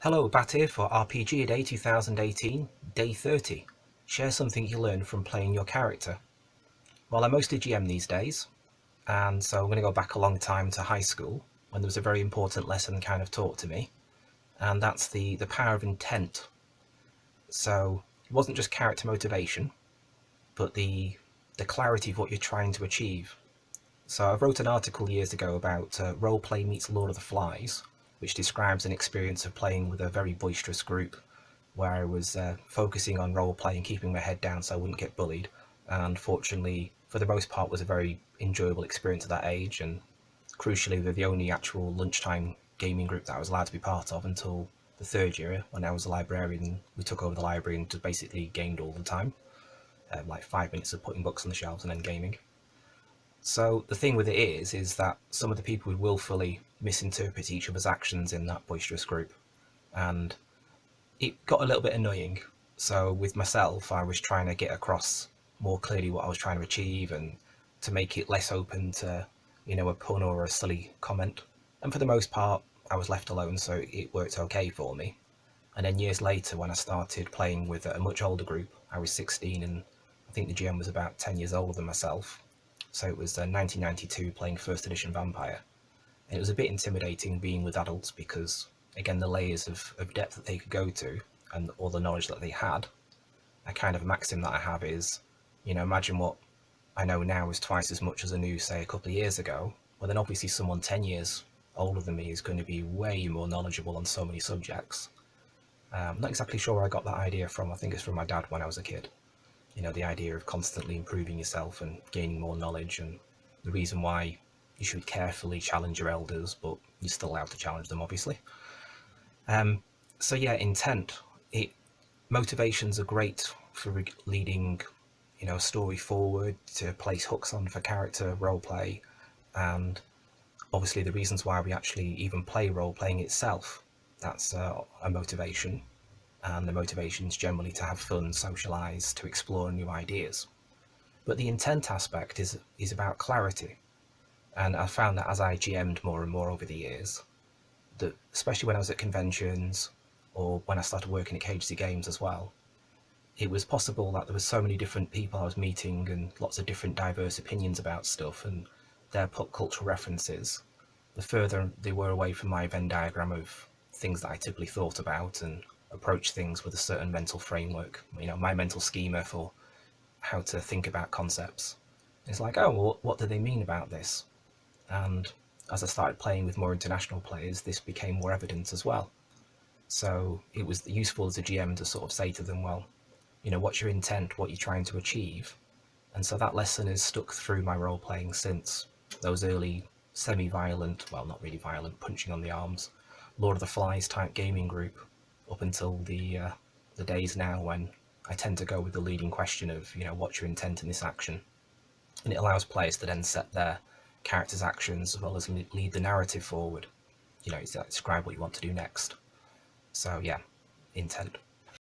Hello, Bat here for RPG Day 2018, Day 30. Share something you learned from playing your character. Well, I mostly GM these days, and so I'm going to go back a long time to high school when there was a very important lesson kind of taught to me, and that's the power of intent. So it wasn't just character motivation, but the clarity of what you're trying to achieve. So I wrote an article years ago about roleplay meets Lord of the Flies, which describes an experience of playing with a very boisterous group where I was focusing on roleplay and keeping my head down so I wouldn't get bullied. And fortunately, for the most part, was a very enjoyable experience at that age. And crucially, they're the only actual lunchtime gaming group that I was allowed to be part of until the third year when I was a librarian. We took over the library and just basically gamed all the time, like 5 minutes of putting books on the shelves and then gaming. So the thing with it is that some of the people would willfully misinterpret each other's actions in that boisterous group, and it got a little bit annoying. So with myself, I was trying to get across more clearly what I was trying to achieve and to make it less open to, a pun or a silly comment. And for the most part, I was left alone, so it worked okay for me. And then years later, when I started playing with a much older group, I was 16 and I think the GM was about 10 years older than myself. So it was 1992 playing first edition Vampire. And it was a bit intimidating being with adults because, again, the layers of depth that they could go to and all the knowledge that they had. A kind of maxim that I have is, imagine what I know now is twice as much as I knew, say, a couple of years ago. Well, then obviously someone 10 years older than me is going to be way more knowledgeable on so many subjects. I'm not exactly sure where I got that idea from. I think it's from my dad when I was a kid. The idea of constantly improving yourself and gaining more knowledge, and the reason why you should carefully challenge your elders, but you're still allowed to challenge them, obviously. So yeah, intent. It Motivations are great for leading, a story forward, to place hooks on for character role play, and obviously the reasons why we actually even play role playing itself. That's a motivation, and the motivation is generally to have fun, socialize, to explore new ideas. But the intent aspect is about clarity, and I found that as I GM'd more and more over the years, that especially when I was at conventions or when I started working at KGC Games as well, it was possible that there was so many different people I was meeting and lots of different diverse opinions about stuff and their pop cultural references. The further they were away from my Venn diagram of things that I typically thought about and approach things with a certain mental framework, my mental schema for how to think about concepts. It's like, oh, well, what do they mean about this? And as I started playing with more international players, this became more evident as well. So it was useful as a GM to sort of say to them, well, what's your intent, what you're trying to achieve? And so that lesson is stuck through my role playing since those early semi-violent, well, not really violent, punching on the arms, Lord of the Flies type gaming group, up until the days now when I tend to go with the leading question of, what's your intent in this action? And it allows players to then set their characters' actions as well as lead the narrative forward. It's describe what you want to do next. So yeah, intent.